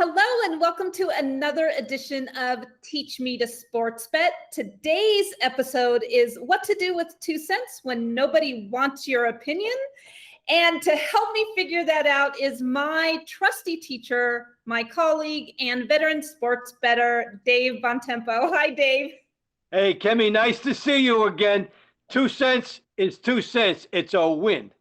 Hello and welcome to another edition of Teach Me to Sports Bet. Today's episode is what to do with 2 cents when nobody wants your opinion. And to help me figure that out is my trusty teacher, my colleague, and veteran sports bettor, Dave Bontempo. Hi, Dave. Hey, Kemi, nice to see you again. 2 cents is 2 cents. It's a win.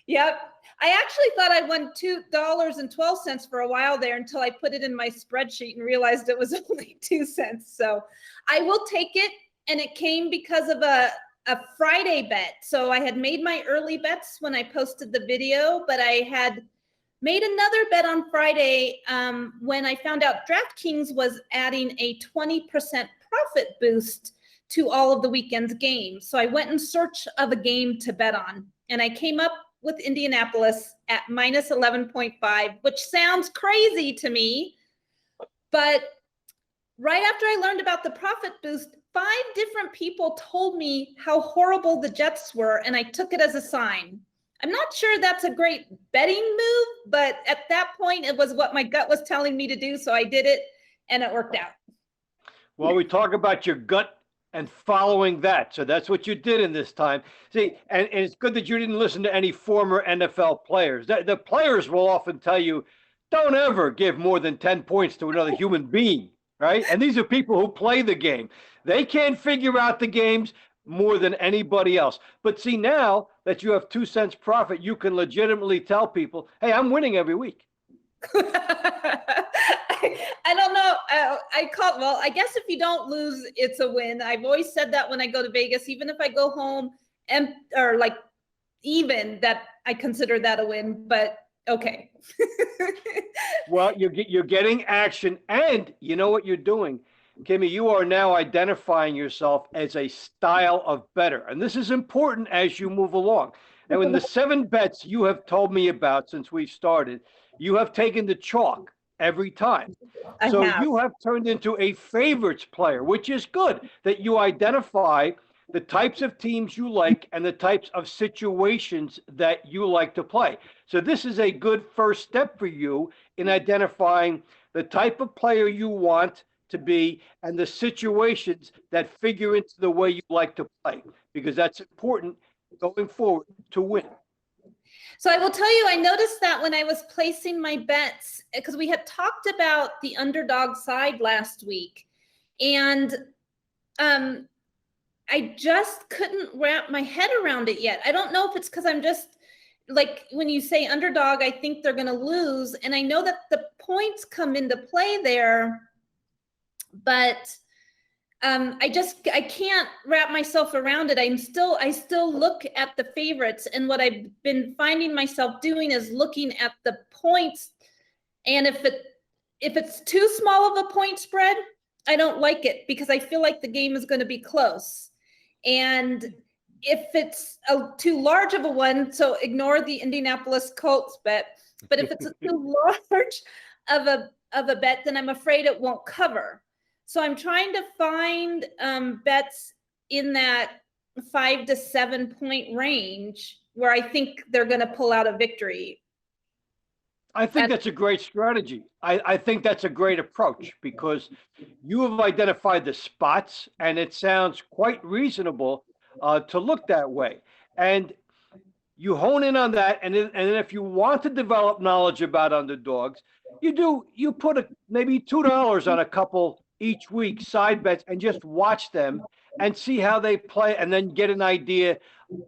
Yep. I actually thought I won $2.12 for a while there until I put it in my spreadsheet and realized it was only 2 cents. So I will take it. And it came because of a Friday bet. So I had made my early bets when I posted the video, but I had made another bet on Friday when I found out DraftKings was adding a 20% profit boost to all of the weekend's games. So I went in search of a game to bet on, and I came up with Indianapolis at minus 11.5, which sounds crazy to me. But right after I learned about the profit boost, 5 different people told me how horrible the Jets were, and I took it as a sign. I'm not sure that's a great betting move, but at that point, it was what my gut was telling me to do, so I did it, and it worked out. Well, we talk about your gut and following that. So that's what you did in this time. See, and it's good that you didn't listen to any former NFL players. The players will often tell you, don't ever give more than 10 points to another human being, right? And these are people who play the game. They can't figure out the games more than anybody else. But see, now that you have 2 cents profit, you can legitimately tell people, hey, I'm winning every week. I don't know. I guess if you don't lose, it's a win. I've always said that when I go to Vegas, even if I go home even, that I consider that a win, but okay. Well, you're getting action, and you know what you're doing. Kimmy, you are now identifying yourself as a style of bettor, and this is important as you move along. Now, in the 7 bets you have told me about since we started, you have taken the chalk every time. So you have turned into a favorites player, which is good that you identify the types of teams you like and the types of situations that you like to play. So this is a good first step for you in identifying the type of player you want to be and the situations that figure into the way you like to play, because that's important going forward to win. So I will tell you, I noticed that when I was placing my bets, because we had talked about the underdog side last week, and I just couldn't wrap my head around it yet. I don't know if it's because I'm just, like, when you say underdog, I think they're going to lose, and I know that the points come into play there, but I can't wrap myself around it. I still look at the favorites, and what I've been finding myself doing is looking at the points. And if it's too small of a point spread, I don't like it because I feel like the game is going to be close. And if it's too large of a one, so ignore the Indianapolis Colts bet. But if it's too large of a bet, then I'm afraid it won't cover. So I'm trying to find bets in that 5 to 7 point range where I think they're going to pull out a victory. I think that's a great strategy. I think that's a great approach because you have identified the spots, and it sounds quite reasonable to look that way. And you hone in on that, and then if you want to develop knowledge about underdogs, you put maybe $2 on a couple each week, side bets, and just watch them and see how they play, and then get an idea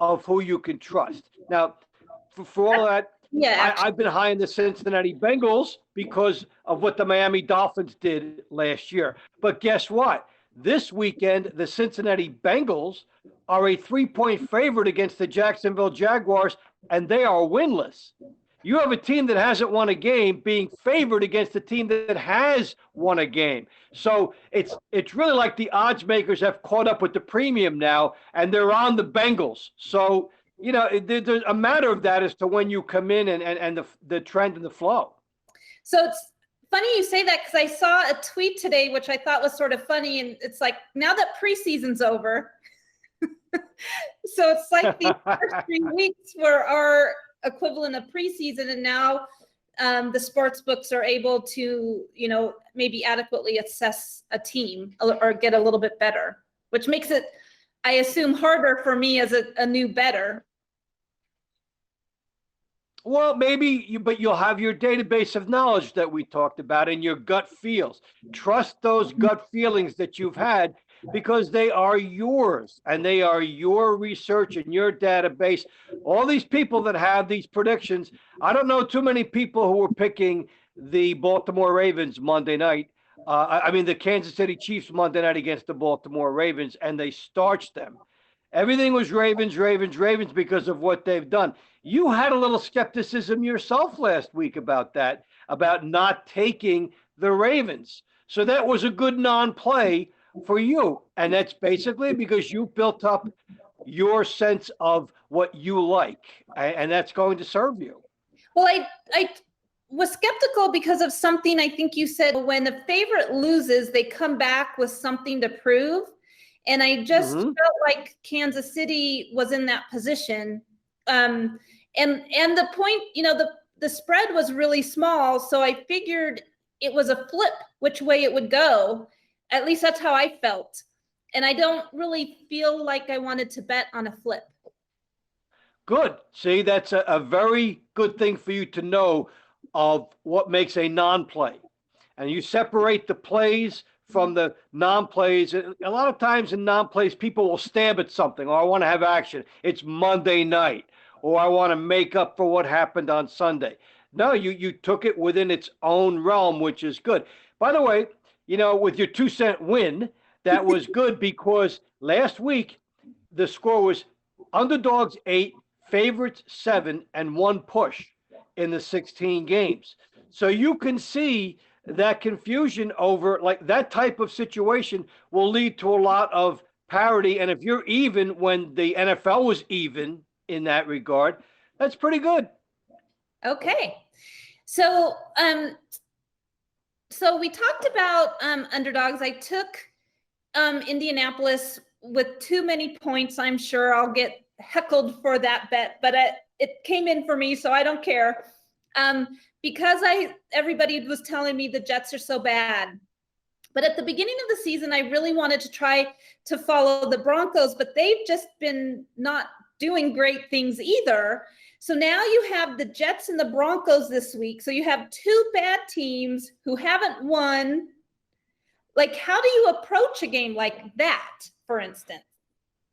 of who you can trust. Now, for all that, I've been high in the Cincinnati Bengals because of what the Miami Dolphins did last year. But guess what? This weekend, the Cincinnati Bengals are a 3-point favorite against the Jacksonville Jaguars, and they are winless. You have a team that hasn't won a game being favored against a team that has won a game. So it's really like the odds makers have caught up with the premium now, and they're on the Bengals. So, you know, there's a matter of that as to when you come in and the trend and the flow. So it's funny you say that because I saw a tweet today, which I thought was sort of funny. And it's like, now that preseason's over, so it's like the first 3 weeks were our equivalent of preseason, and now the sports books are able to, maybe adequately assess a team or get a little bit better, which makes it, I assume, harder for me as a new bettor. Well, but you'll have your database of knowledge that we talked about and your gut feels. Trust those gut feelings that you've had because they are yours and they are your research and your database. All these people that have these predictions, I don't know too many people who were picking the Baltimore Ravens Monday night. The Kansas City Chiefs Monday night against the Baltimore Ravens, and they starched them. Everything was Ravens, Ravens, Ravens because of what they've done. You had a little skepticism yourself last week about that, about not taking the Ravens. So that was a good non-play for you. And that's basically because you built up your sense of what you like, and that's going to serve you. Well, I was skeptical because of something I think you said. When the favorite loses, they come back with something to prove. And I just felt like Kansas City was in that position. And the point, the spread was really small. So I figured it was a flip which way it would go. At least that's how I felt. And I don't really feel like I wanted to bet on a flip. Good. See, that's a very good thing for you to know of what makes a non-play. And you separate the plays from the non-plays. A lot of times in non-plays, people will stab at something, or I want to have action. It's Monday night, or I want to make up for what happened on Sunday. No, you took it within its own realm, which is good. By the way, with your 2-cent win, that was good because last week the score was underdogs 8, favorites 7, and 1 push in the 16 games. So you can see that confusion over like that type of situation will lead to a lot of parity. And if you're even when the NFL was even in that regard, that's pretty good. Okay. So we talked about underdogs. I took Indianapolis with too many points. I'm sure I'll get heckled for that bet, but it came in for me, so I don't care. Because everybody was telling me the Jets are so bad. But at the beginning of the season, I really wanted to try to follow the Broncos, but they've just been not doing great things either. So now you have the Jets and the Broncos this week. So you have 2 bad teams who haven't won. Like, how do you approach a game like that, for instance?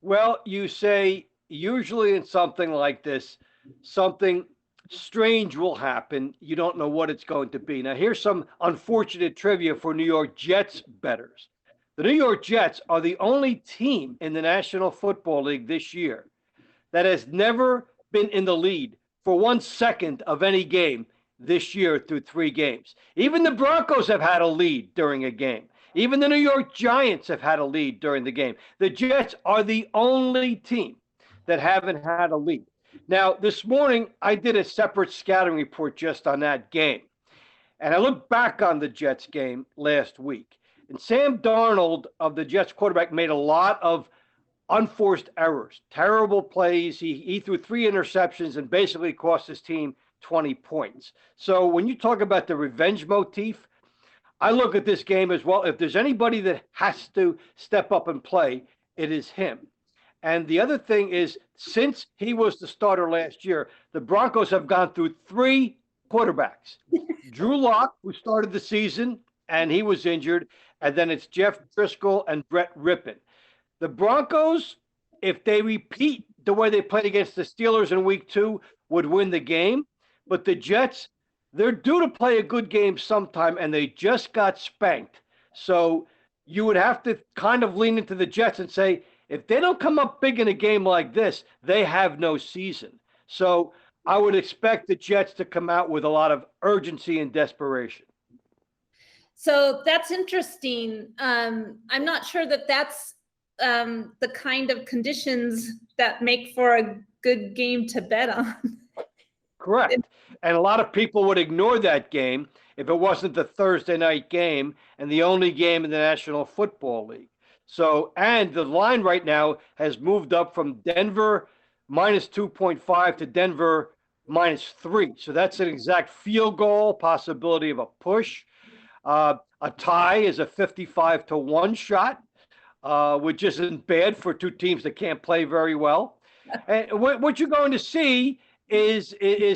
Well, you say usually in something like this, something strange will happen. You don't know what it's going to be. Now, here's some unfortunate trivia for New York Jets bettors. The New York Jets are the only team in the National Football League this year that has never been in the lead for 1 second of any game this year through 3 games. Even the Broncos have had a lead during a game. Even the New York Giants have had a lead during the game. The Jets are the only team that haven't had a lead. Now, this morning, I did a separate scouting report just on that game. And I looked back on the Jets game last week. And Sam Darnold, of the Jets quarterback, made a lot of unforced errors, terrible plays. He threw 3 interceptions and basically cost his team 20 points. So when you talk about the revenge motif, I look at this game as well. If there's anybody that has to step up and play, it is him. And the other thing is, since he was the starter last year, the Broncos have gone through 3 quarterbacks. Drew Lock, who started the season, and he was injured. And then it's Jeff Driscoll and Brett Rippon. The Broncos, if they repeat the way they played against the Steelers in week 2, would win the game. But the Jets, they're due to play a good game sometime, and they just got spanked. So you would have to kind of lean into the Jets and say, if they don't come up big in a game like this, they have no season. So I would expect the Jets to come out with a lot of urgency and desperation. So that's interesting. I'm not sure that that's the kind of conditions that make for a good game to bet on. Correct. And a lot of people would ignore that game if it wasn't the Thursday night game and the only game in the National Football League. So, and the line right now has moved up from Denver minus 2.5 to Denver -3. So that's an exact field goal, possibility of a push. A tie is a 55-1 shot, which isn't bad for two teams that can't play very well. And what you're going to see is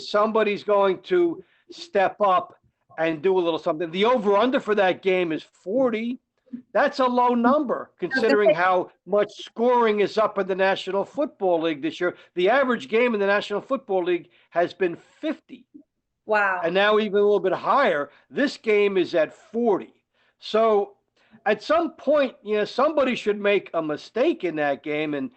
somebody's going to step up and do a little something. The over-under for that game is 40. That's a low number considering how much scoring is up in the National Football League this year. The average game in the National Football League has been 50. Wow. And now even a little bit higher. This game is at 40. So at some point, somebody should make a mistake in that game and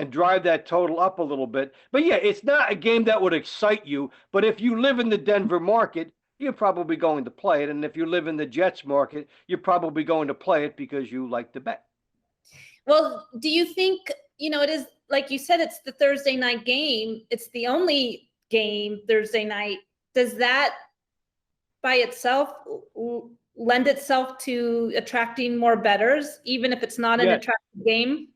drive that total up a little bit. But yeah, it's not a game that would excite you. But if you live in the Denver market, you're probably going to play it. And if you live in the Jets market, you're probably going to play it because you like to bet. Well, do you think, it is, like you said, it's the Thursday night game. It's the only game Thursday night. Does that by itself lend itself to attracting more bettors, even if it's not an attractive game?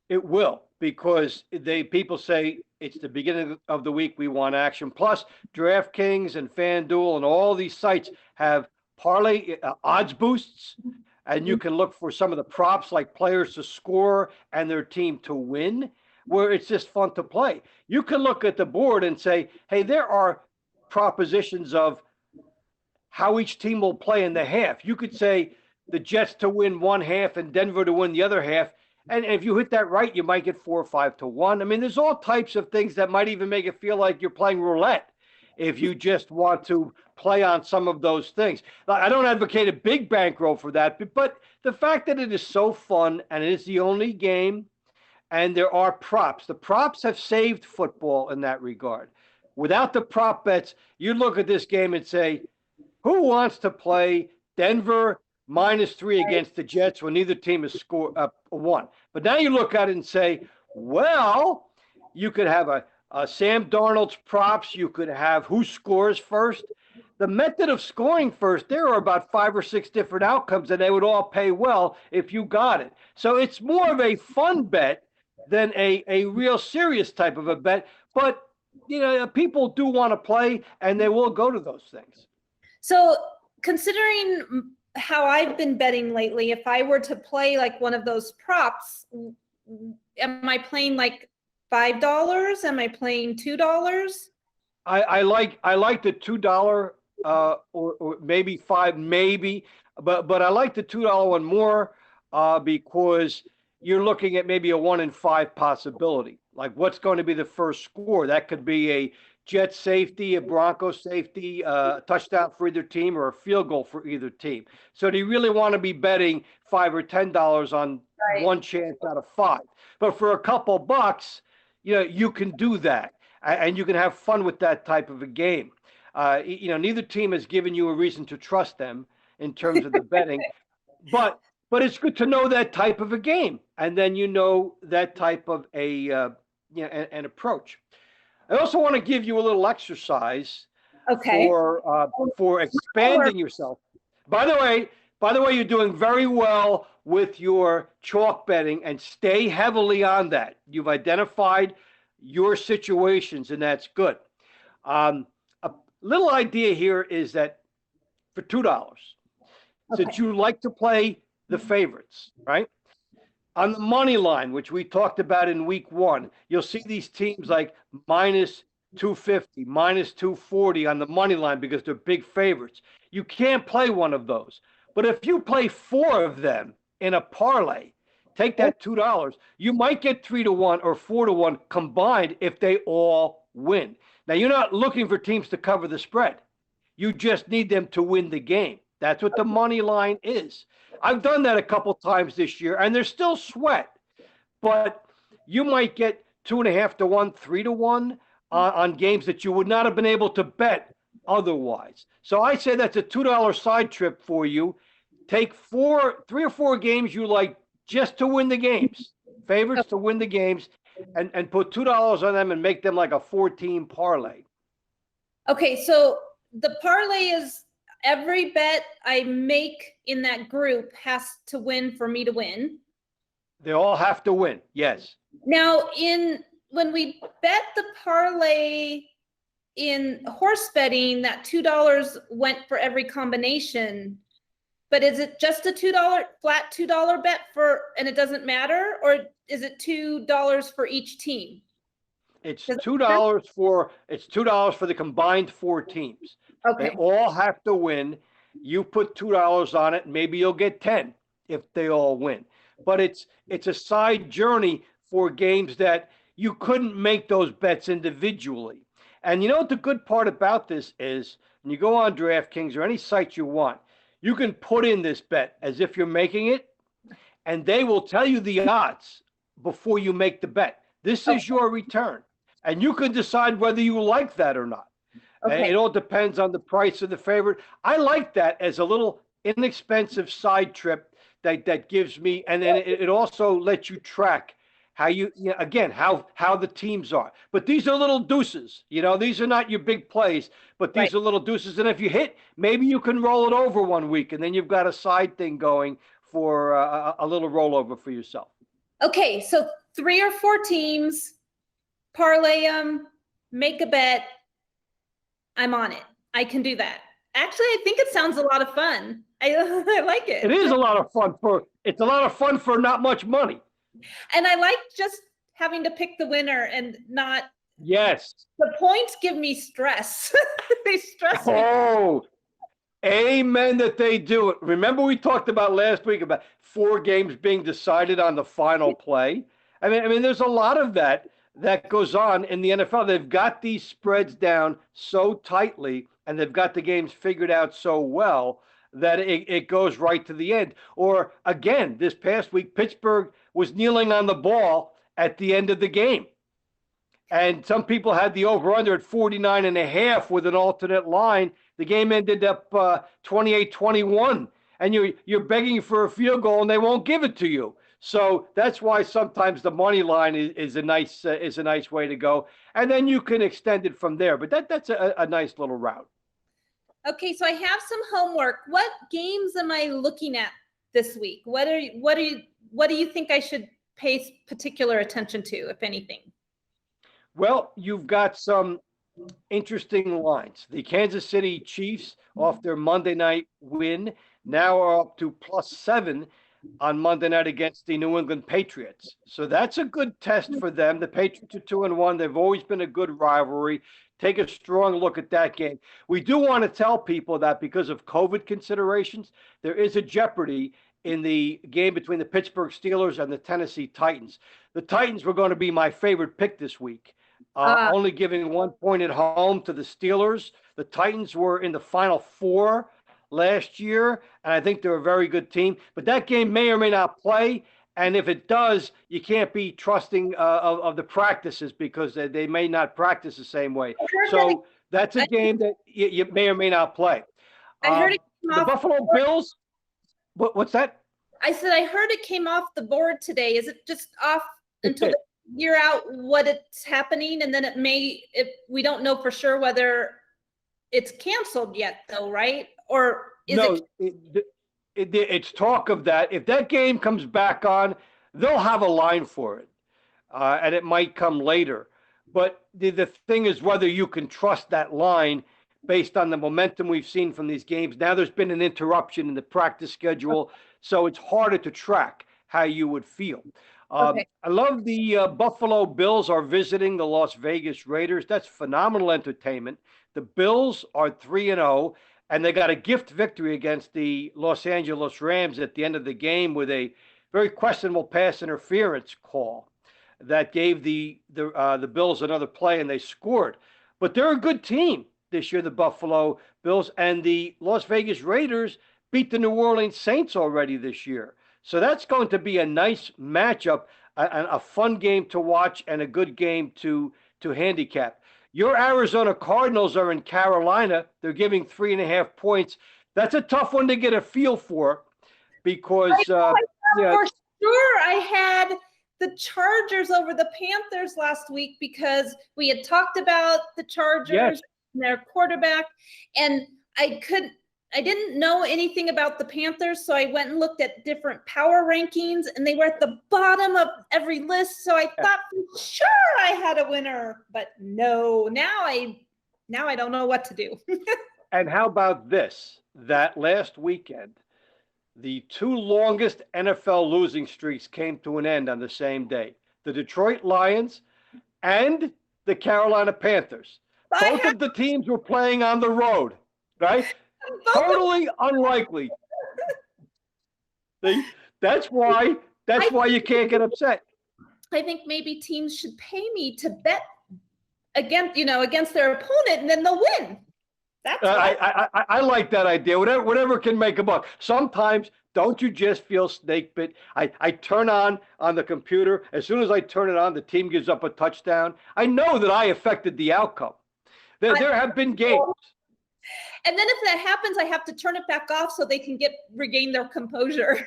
It will, because people say it's the beginning of the week, we want action. Plus, DraftKings and FanDuel and all these sites have parlay odds boosts, and you can look for some of the props like players to score and their team to win, where it's just fun to play. You can look at the board and say, hey, there are propositions of how each team will play in the half. You could say the Jets to win one half and Denver to win the other half. And if you hit that right, you might get 4 or 5-1. I mean, there's all types of things that might even make it feel like you're playing roulette if you just want to play on some of those things. I don't advocate a big bankroll for that, but the fact that it is so fun and it is the only game and there are props. The props have saved football in that regard. Without the prop bets, you look at this game and say, who wants to play Denver -3 against the Jets when neither team has scored won? But now you look at it and say, well, you could have a Sam Darnold's props. You could have who scores first. The method of scoring first, there are about 5 or 6 different outcomes, and they would all pay well if you got it. So it's more of a fun bet than a real serious type of a bet. But, people do want to play, and they will go to those things. So considering how I've been betting lately, if I were to play like one of those props, am I playing like $5? Am I playing $2? I like the $2 or maybe $5, maybe, but I like the $2 one more because you're looking at maybe a 1 in 5 possibility. Like what's going to be the first score? That could be a Jet safety, a Broncos safety, a touchdown for either team, or a field goal for either team. So do you really want to be betting $5 or $10 on one chance out of 5? But for a couple bucks, you can do that, and you can have fun with that type of a game. Neither team has given you a reason to trust them in terms of the betting, but it's good to know that type of a game, and then that type of an approach. I also want to give you a little exercise for expanding yourself. By the way, you're doing very well with your chalk betting, and stay heavily on that. You've identified your situations, and that's good. A little idea here is that for $2, since you like to play the favorites, right? On the money line, which we talked about in week 1, you'll see these teams like -250, -240 on the money line because they're big favorites. You can't play one of those. But if you play 4 of them in a parlay, take that $2, you might get 3-1 or 4-1 combined if they all win. Now, you're not looking for teams to cover the spread. You just need them to win the game. That's what the money line is. I've done that a couple times this year, and there's still sweat. But you might get 2.5-1, 3-1 on games that you would not have been able to bet otherwise. So I say that's a $2 side trip for you. Take 3 or 4 games you like just to win the games, favorites to win the games, and put $2 on them and make them like a 4-team parlay. Okay, so the parlay is every bet I make in that group has to win for me to win. They all have to win, yes. Now, when we bet the parlay in horse betting that $2 went for every combination, but is it just a flat $2 bet and it doesn't matter, or is it $2 for each team? It's $2 for the combined 4 teams. Okay. They all have to win. You put $2 on it, maybe you'll get 10 if they all win. But it's a side journey for games that you couldn't make those bets individually. And you know what the good part about this is? When you go on DraftKings or any site you want, you can put in this bet as if you're making it, and they will tell you the odds before you make the bet. This is your return, and you can decide whether you like that or not. Okay. It all depends on the price of the favorite. I like that as a little inexpensive side trip that gives me, and then it also lets you track how how the teams are. But these are little deuces, these are not your big plays, but these are little deuces. And if you hit, maybe you can roll it over one week, and then you've got a side thing going for a little rollover for yourself. Okay, so 3 or 4 teams, parlay them, make a bet. I'm on it. I can do that. Actually, I think it sounds a lot of fun. I like it. It is a lot of fun for not much money. And I like just having to pick the winner and not. Yes. The points give me stress. They stress me. Oh, amen that they do it. Remember we talked about last week about 4 games being decided on the final play? I mean, there's a lot of that goes on in the NFL. They've got these spreads down so tightly, and they've got the games figured out so well that it goes right to the end. Or again, this past week, Pittsburgh was kneeling on the ball at the end of the game. And some people had the over-under at 49.5 with an alternate line. The game ended up 28-21, and you're begging for a field goal, and they won't give it to you. So that's why sometimes the money line is a nice way to go, and then you can extend it from there. But that's a nice little route. Okay, so I have some homework. What games am I looking at this week? What do you think I should pay particular attention to, if anything? Well, you've got some interesting lines. The Kansas City Chiefs, off their Monday night win, now are up to +7 on Monday night against the New England Patriots. So that's a good test for them. The Patriots are 2-1. They've always been a good rivalry. Take a strong look at that game. We do want to tell people that because of COVID considerations, there is a jeopardy in the game between the Pittsburgh Steelers and the Tennessee Titans. The Titans were going to be my favorite pick this week, only giving 1 point at home to the Steelers. The Titans were in the Final Four last year, and I think they're a very good team. But that game may or may not play, and if it does, you can't be trusting of the practices because they may not practice the same way. So that's a game that you may or may not play. I heard it came the off Buffalo Bills. What's that? I said I heard it came off the board today. Is it just off until they figure out what it's happening, and then we don't know for sure whether it's canceled yet, though, right? Or is it's talk of that. If that game comes back on, they'll have a line for it, and it might come later. But the thing is whether you can trust that line based on the momentum we've seen from these games. Now there's been an interruption in the practice schedule, so it's harder to track how you would feel. I love the Buffalo Bills are visiting the Las Vegas Raiders. That's phenomenal entertainment. The Bills are 3-0. And they got a gift victory against the Los Angeles Rams at the end of the game with a very questionable pass interference call that gave the Bills another play, and they scored. But they're a good team this year, the Buffalo Bills, and the Las Vegas Raiders beat the New Orleans Saints already this year. So that's going to be a nice matchup, a fun game to watch, and a good game to handicap. Your Arizona Cardinals are in Carolina. They're giving 3.5 points. That's a tough one to get a feel for because for sure I had the Chargers over the Panthers last week because we had talked about the Chargers and their quarterback, and I didn't know anything about the Panthers, so I went and looked at different power rankings, and they were at the bottom of every list. So I thought for sure I had a winner, but no. Now I Now I don't know what to do. And how about this? That last weekend, the two longest NFL losing streaks came to an end on the same day. The Detroit Lions and the Carolina Panthers. Both of the teams were playing on the road, right? Totally unlikely. That's why you can't get upset. I think maybe teams should pay me to bet against their opponent, and then they'll win. That's I like that idea. Whatever can make a buck. Sometimes, don't you just feel snake bit? I turn on the computer. As soon as I turn it on, the team gives up a touchdown. I know that I affected the outcome. There have been games. And then if that happens, I have to turn it back off so they can regain their composure.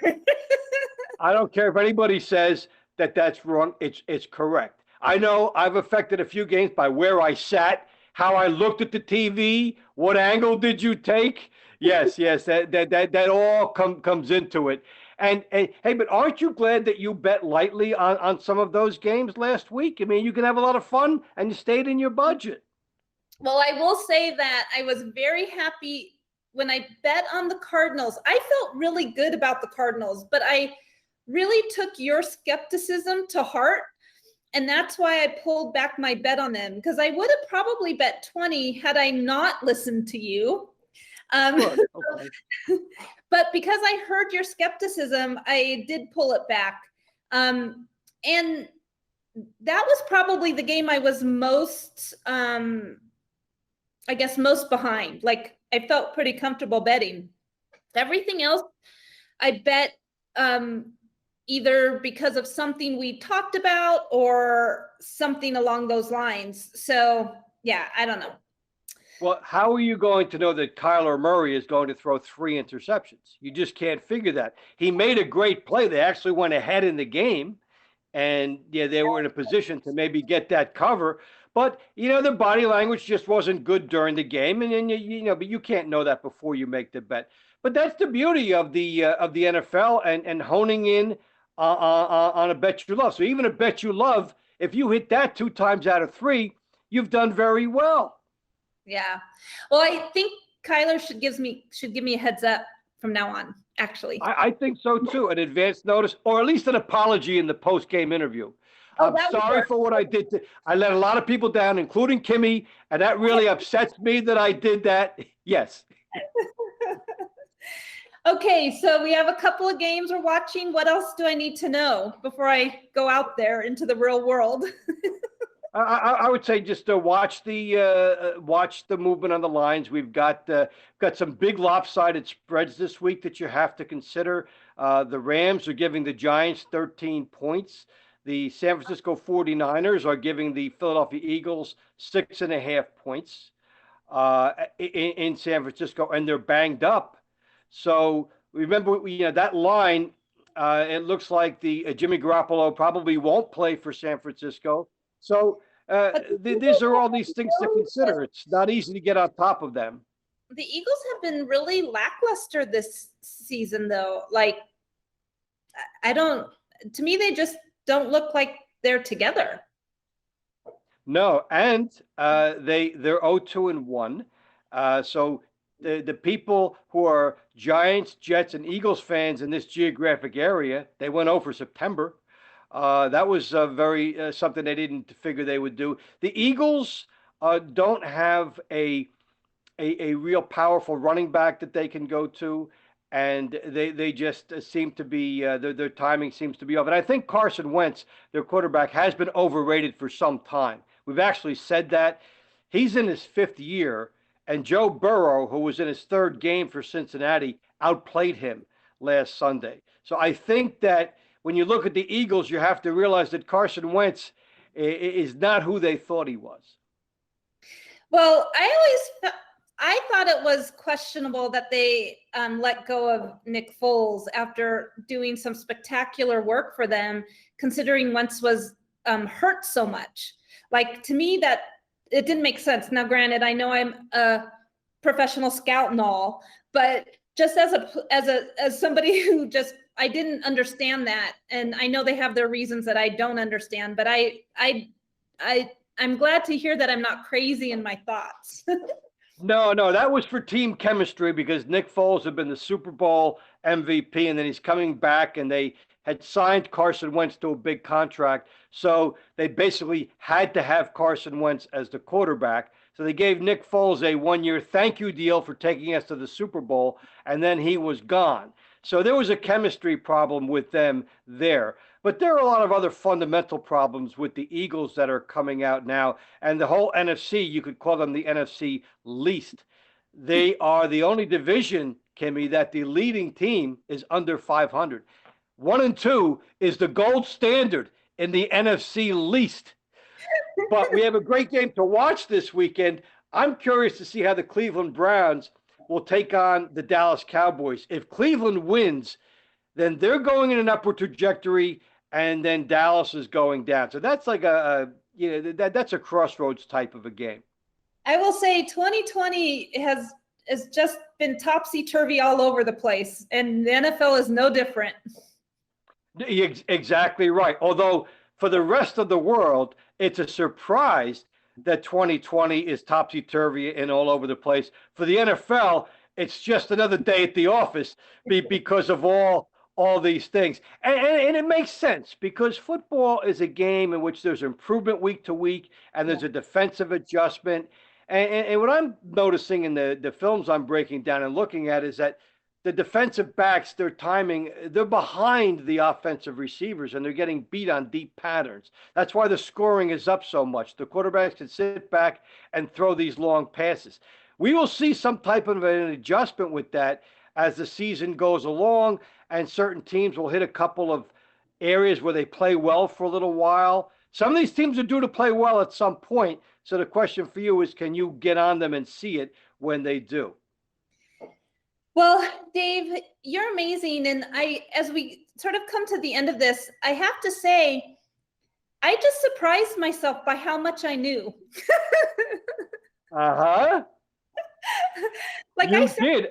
I don't care if anybody says that that's wrong. It's correct. I know I've affected a few games by where I sat, how I looked at the TV, what angle did you take? Yes, that all comes into it. And hey, but aren't you glad that you bet lightly on some of those games last week? I mean, you can have a lot of fun and you stayed in your budget. Well, I will say that I was very happy when I bet on the Cardinals. I felt really good about the Cardinals, but I really took your skepticism to heart. And that's why I pulled back my bet on them, because I would have probably bet 20 had I not listened to you. Okay. But because I heard your skepticism, I did pull it back. And that was probably the game I was most behind. Like, I felt pretty comfortable betting. Everything else, I bet either because of something we talked about or something along those lines. So, yeah, I don't know. Well, how are you going to know that Kyler Murray is going to throw 3 interceptions? You just can't figure that. He made a great play. They actually went ahead in the game, and they were in a position to maybe get that cover. But their body language just wasn't good during the game, and then but you can't know that before you make the bet. But that's the beauty of the NFL and honing in on a bet you love. So even a bet you love, if you hit that 2 times out of 3, you've done very well. Yeah. Well, I think Kyler should give me a heads up from now on, actually. I think so too. An advance notice, or at least an apology in the post-game interview. I'm sorry for what I did. I let a lot of people down, including Kimmy, and that really upsets me that I did that. Yes. Okay, so we have a couple of games we're watching. What else do I need to know before I go out there into the real world? I would say just watch the movement on the lines. We've got some big lopsided spreads this week that you have to consider. The Rams are giving the Giants 13 points. The San Francisco 49ers are giving the Philadelphia Eagles 6.5 points in San Francisco, and they're banged up. So remember, that line. It looks like the Jimmy Garoppolo probably won't play for San Francisco. So these are all these things to consider. It's not easy to get on top of them. The Eagles have been really lackluster this season, though. Like, to me, they just don't look like they're together. No, and they're 0-2-1. So the people who are Giants, Jets, and Eagles fans in this geographic area, they went over September. That was very something they didn't figure they would do. The Eagles don't have a real powerful running back that they can go to, and they just seem to be their timing seems to be off. And I think Carson Wentz, their quarterback, has been overrated for some time. We've actually said that. He's in his 5th year, and Joe Burrow, who was in his 3rd game for Cincinnati, outplayed him last Sunday. So I think that when you look at the Eagles, you have to realize that Carson Wentz is not who they thought he was. Well, I thought it was questionable that they let go of Nick Foles after doing some spectacular work for them, considering Wentz was hurt so much. Like, to me, that it didn't make sense. Now, granted, I know I'm a professional scout and all, but just as somebody who just, I didn't understand that, and I know they have their reasons that I don't understand, but I I'm glad to hear that I'm not crazy in my thoughts. No, that was for team chemistry because Nick Foles had been the Super Bowl MVP and then he's coming back and they had signed Carson Wentz to a big contract. So they basically had to have Carson Wentz as the quarterback. So they gave Nick Foles a 1-year thank you deal for taking us to the Super Bowl, and then he was gone. So there was a chemistry problem with them there. But there are a lot of other fundamental problems with the Eagles that are coming out now. And the whole NFC, you could call them the NFC least. They are the only division, Kimmy, that the leading team is under 500. 1 and 2 is the gold standard in the NFC least. But we have a great game to watch this weekend. I'm curious to see how the Cleveland Browns will take on the Dallas Cowboys. If Cleveland wins, then they're going in an upward trajectory, and then Dallas is going down. So that's like that's a crossroads type of a game. I will say 2020 has just been topsy-turvy all over the place, and the NFL is no different. Exactly right. Although for the rest of the world, it's a surprise that 2020 is topsy-turvy and all over the place. For the NFL, it's just another day at the office because of all these things. And it makes sense because football is a game in which there's improvement week to week and there's a defensive adjustment. And what I'm noticing in the films I'm breaking down and looking at is that the defensive backs, their timing, they're behind the offensive receivers and they're getting beat on deep patterns. That's why the scoring is up so much. The quarterbacks can sit back and throw these long passes. We will see some type of an adjustment with that as the season goes along, and certain teams will hit a couple of areas where they play well for a little while. Some of these teams are due to play well at some point. So the question for you is, can you get on them and see it when they do? Well, Dave, you're amazing. And as we sort of come to the end of this, I have to say, I just surprised myself by how much I knew. Uh-huh. Like you I said, did.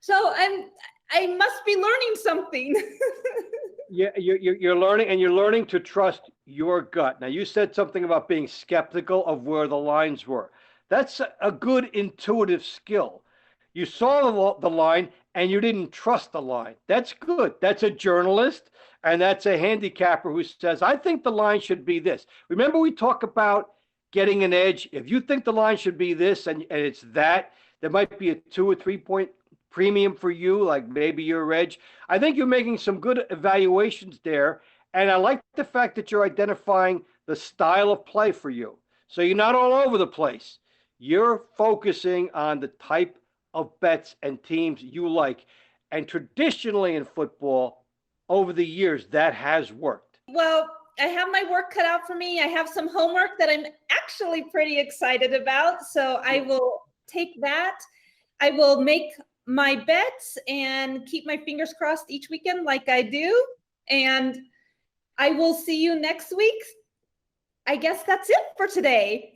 So I must be learning something. Yeah, you're learning, and you're learning to trust your gut. Now, you said something about being skeptical of where the lines were. That's a good intuitive skill. You saw the line, and you didn't trust the line. That's good. That's a journalist, and that's a handicapper who says, I think the line should be this. Remember, we talk about getting an edge. If you think the line should be this, and it's that, there might be a 2 or 3 point premium for you, like maybe your edge. I think you're making some good evaluations there. And I like the fact that you're identifying the style of play for you. So you're not all over the place. You're focusing on the type of bets and teams you like. And traditionally in football, over the years, that has worked. Well, I have my work cut out for me. I have some homework that I'm actually pretty excited about. So I will take that. I will make my bets and keep my fingers crossed each weekend like I do. And I will see you next week. I guess that's it for today.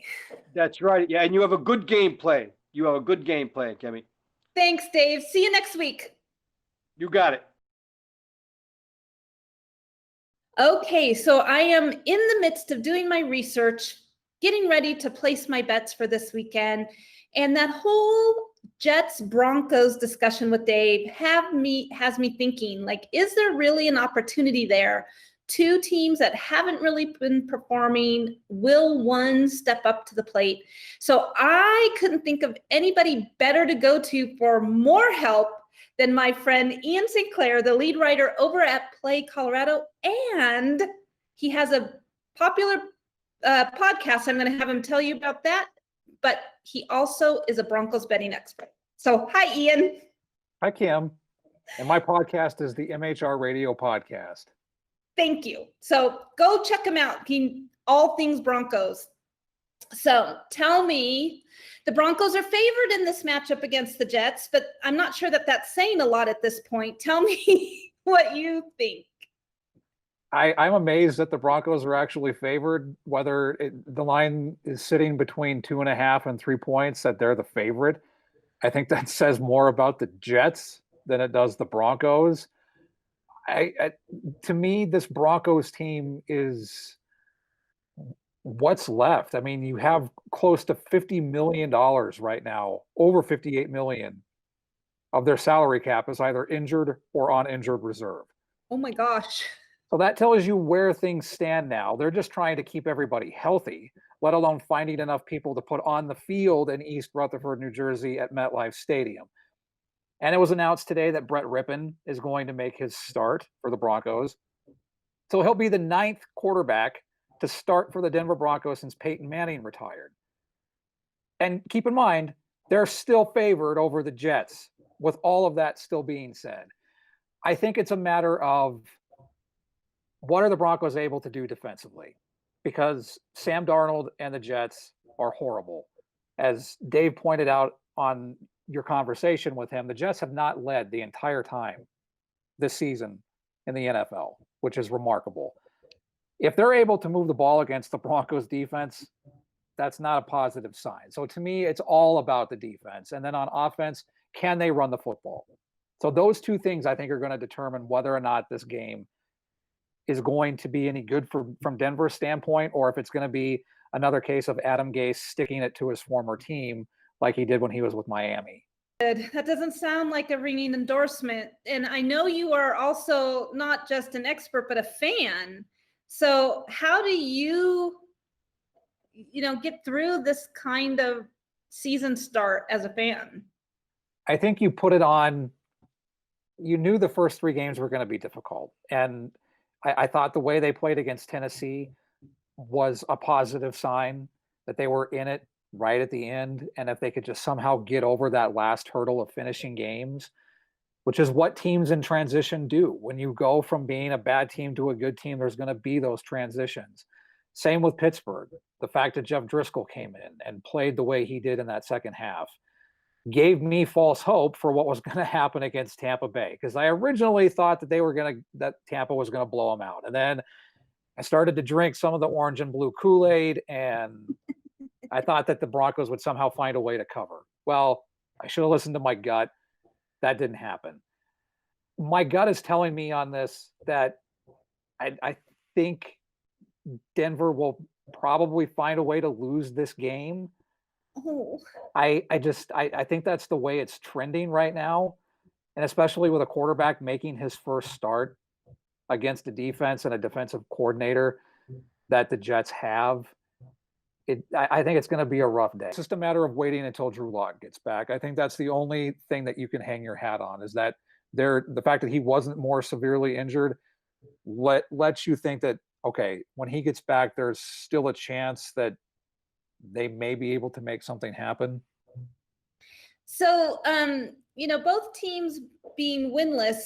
That's right. Yeah, and you have a good game plan. You have a good game plan, Kimmy. Thanks, Dave. See you next week. You got it. Okay, so I am in the midst of doing my research, getting ready to place my bets for this weekend. And that whole Jets Broncos discussion with Dave has me thinking, like, is there really an opportunity there? Two teams that haven't really been performing. Will one step up to the plate? So I couldn't think of anybody better to go to for more help than my friend Ian St. Clair, the lead writer over at PlayColorado. And he has a popular podcast. I'm going to have him tell you about that. But he also is a Broncos betting expert. So hi, Ian. Hi, Kim. And my podcast is the MHR Radio Podcast. Thank you. So go check him out. All things Broncos. So tell me, the Broncos are favored in this matchup against the Jets, but I'm not sure that that's saying a lot at this point. Tell me what you think. I'm amazed that the Broncos are actually favored, whether the line is sitting between 2.5 and 3 points, that they're the favorite. I think that says more about the Jets than it does the Broncos. To me, this Broncos team is what's left? I mean, you have close to $50 million right now, over 58 million of their salary cap is either injured or on injured reserve. Oh my gosh. So that tells you where things stand now. They're just trying to keep everybody healthy, let alone finding enough people to put on the field in East Rutherford, New Jersey at MetLife Stadium. And it was announced today that Brett Rippon is going to make his start for the Broncos. So he'll be the 9th quarterback to start for the Denver Broncos since Peyton Manning retired. And keep in mind, they're still favored over the Jets, with all of that still being said. I think it's a matter of what are the Broncos able to do defensively? Because Sam Darnold and the Jets are horrible. As Dave pointed out on your conversation with him, the Jets have not led the entire time this season in the NFL, which is remarkable. If they're able to move the ball against the Broncos defense, that's not a positive sign. So to me, it's all about the defense. And then on offense, can they run the football? So those two things I think are going to determine whether or not this game is going to be any good from Denver's standpoint, or if it's going to be another case of Adam Gase sticking it to his former team like he did when he was with Miami. That doesn't sound like a ringing endorsement. And I know you are also not just an expert, but a fan. So how do you get through this kind of season start as a fan? I think you put it on, you knew the first 3 games were going to be difficult. And I thought the way they played against Tennessee was a positive sign that they were in it right at the end. And if they could just somehow get over that last hurdle of finishing games, which is what teams in transition do. When you go from being a bad team to a good team, there's going to be those transitions. Same with Pittsburgh. The fact that Jeff Driscoll came in and played the way he did in that second half gave me false hope for what was going to happen against Tampa Bay, because I originally thought that Tampa was going to blow them out. And then I started to drink some of the orange and blue Kool-Aid, and I thought that the Broncos would somehow find a way to cover. Well, I should have listened to my gut. That didn't happen. My gut is telling me on this that I think Denver will probably find a way to lose this game. Oh. I think that's the way it's trending right now. And especially with a quarterback making his first start against a defense and a defensive coordinator that the Jets have, I think it's going to be a rough day. It's just a matter of waiting until Drew Lock gets back. I think that's the only thing that you can hang your hat on, is that the fact that he wasn't more severely injured lets you think that, okay, when he gets back, there's still a chance that they may be able to make something happen. So, both teams being winless,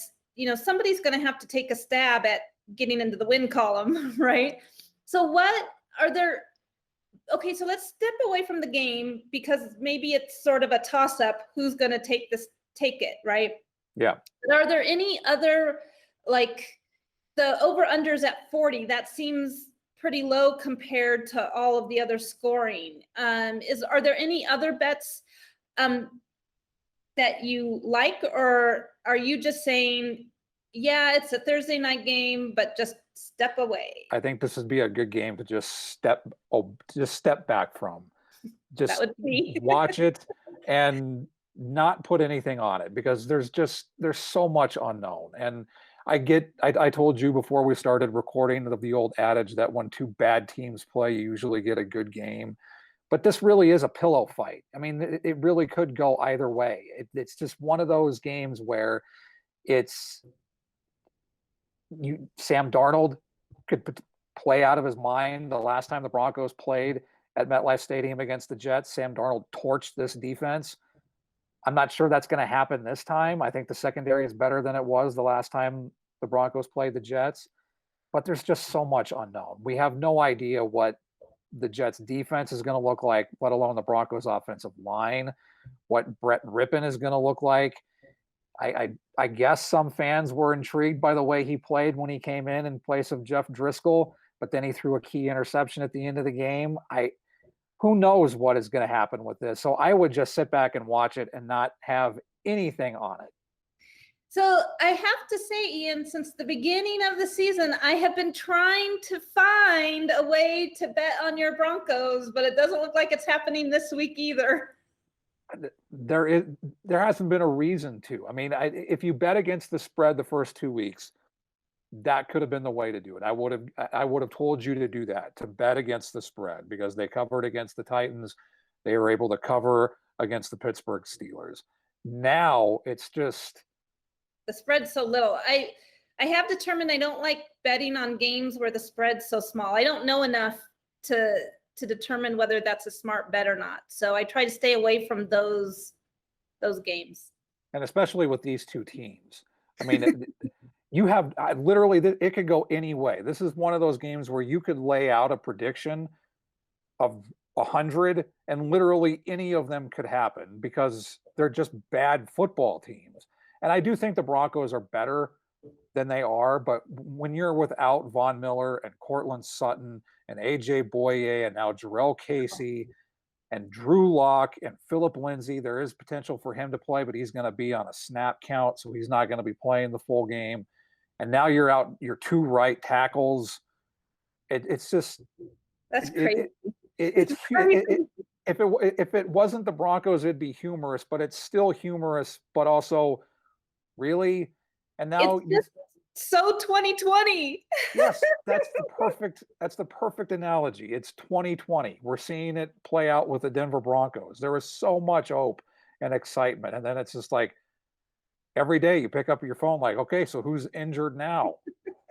somebody's going to have to take a stab at getting into the win column, right? So so let's step away from the game, because maybe it's sort of a toss-up who's going to take it, right? Yeah. But are there any other, like the over-unders at 40, that seems pretty low compared to all of the other scoring. Are there any other bets that you like, or are you just saying, yeah, it's a Thursday night game, but just step away? I think this would be a good game to just step back from. Just that would be. Watch it and not put anything on it, because there's so much unknown. And I told you before we started recording of the old adage that when 2 bad teams play, you usually get a good game. But this really is a pillow fight. I mean, it really could go either way. It's just one of those games where Sam Darnold could play out of his mind. The last time the Broncos played at MetLife Stadium against the Jets, Sam Darnold torched this defense. I'm not sure that's going to happen this time. I think the secondary is better than it was the last time the Broncos played the Jets, but there's just so much unknown. We have no idea what the Jets defense is going to look like, let alone the Broncos offensive line, what Brett Rippon is going to look like. I guess some fans were intrigued by the way he played when he came in place of Jeff Driscoll, but then he threw a key interception at the end of the game. Who knows what is going to happen with this? So I would just sit back and watch it and not have anything on it. So I have to say, Ian, since the beginning of the season, I have been trying to find a way to bet on your Broncos, but it doesn't look like it's happening this week either. There hasn't been a reason to. I mean, if you bet against the spread the first 2 weeks, that could have been the way to do it. I would have told you to do that, to bet against the spread, because they covered against the Titans. They were able to cover against the Pittsburgh Steelers. Now it's just the spread's so little. I have determined I don't like betting on games where the spread's so small. I don't know enough to determine whether that's a smart bet or not. So I try to stay away from those games. And especially with these two teams. I mean, you have literally, it could go any way. This is one of those games where you could lay out a prediction of 100 and literally any of them could happen because they're just bad football teams. And I do think the Broncos are better than they are, but when you're without Von Miller and Cortland Sutton and AJ Boye and now Jarrell Casey and Drew Lock and Phillip Lindsay, there is potential for him to play, but he's going to be on a snap count, so he's not going to be playing the full game. And now you're out your two right tackles. It's just that's crazy. If it wasn't the Broncos, it'd be humorous, but it's still humorous, but also really. And now it's just so 2020. Yes, that's the perfect analogy. It's 2020. We're seeing it play out with the Denver Broncos. There was so much hope and excitement, and then it's just like every day you pick up your phone, like, okay, so who's injured now?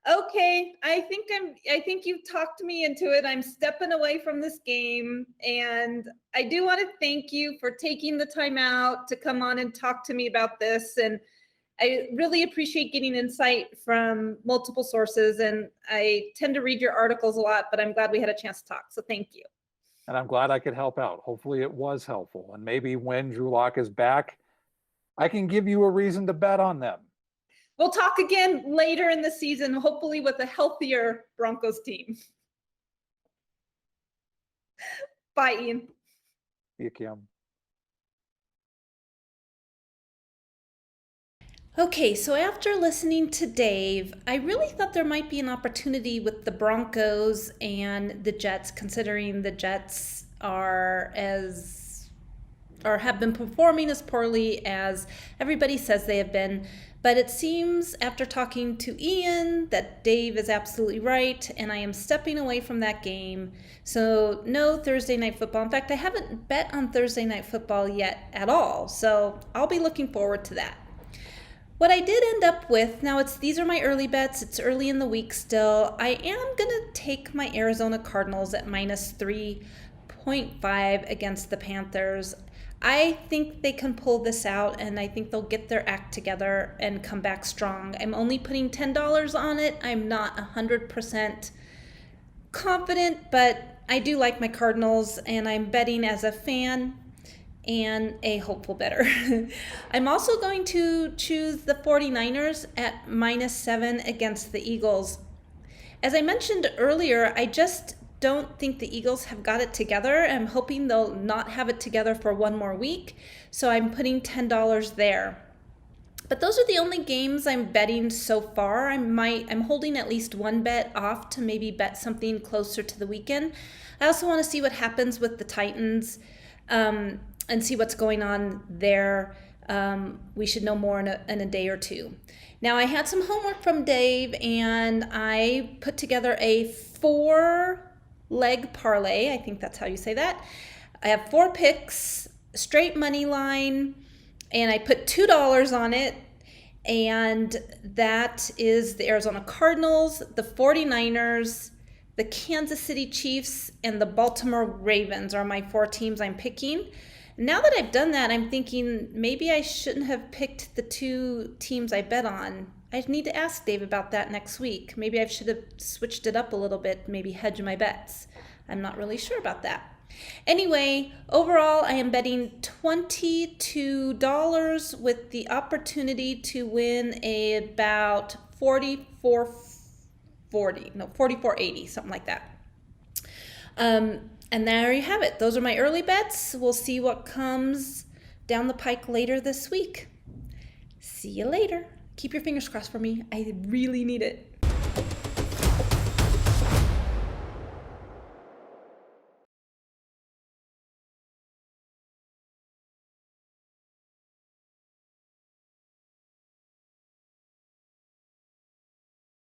Okay, I think you've talked me into it. I'm stepping away from this game, and I do want to thank you for taking the time out to come on and talk to me about this. And I really appreciate getting insight from multiple sources, and I tend to read your articles a lot, but I'm glad we had a chance to talk. So thank you. And I'm glad I could help out. Hopefully it was helpful. And maybe when Drew Lock is back, I can give you a reason to bet on them. We'll talk again later in the season, hopefully with a healthier Broncos team. Bye, Ian. See you, Kim. Okay, so after listening to Dave, I really thought there might be an opportunity with the Broncos and the Jets, considering the Jets have been performing as poorly as everybody says they have been. But it seems after talking to Ian that Dave is absolutely right, and I am stepping away from that game. So no Thursday night football. In fact, I haven't bet on Thursday night football yet at all. So I'll be looking forward to that. What I did end up with, now these are my early bets, it's early in the week still. I am going to take my Arizona Cardinals at minus 3.5 against the Panthers. I think they can pull this out, and I think they'll get their act together and come back strong. I'm only putting $10 on it. I'm not 100% confident, but I do like my Cardinals, and I'm betting as a fan and a hopeful bettor. I'm also going to choose the 49ers at minus 7 against the Eagles. As I mentioned earlier, I just don't think the Eagles have got it together. I'm hoping they'll not have it together for one more week, so I'm putting $10 there. But those are the only games I'm betting so far. I'm holding at least one bet off to maybe bet something closer to the weekend. I also want to see what happens with the Titans and see what's going on there. We should know more in a day or two. Now, I had some homework from Dave, and I put together a 4-leg parlay. I think that's how you say that. I have 4 picks, straight money line, and I put $2 on it. And that is the Arizona Cardinals, the 49ers, the Kansas City Chiefs, and the Baltimore Ravens are my 4 teams I'm picking. Now that I've done that, I'm thinking maybe I shouldn't have picked the 2 teams I bet on. I need to ask Dave about that next week. Maybe I should have switched it up a little bit, maybe hedge my bets. I'm not really sure about that. Anyway, overall, I am betting $22 with the opportunity to win about $44.80, something like that. And there you have it. Those are my early bets. We'll see what comes down the pike later this week. See you later. keep your fingers crossed for me. I really need it.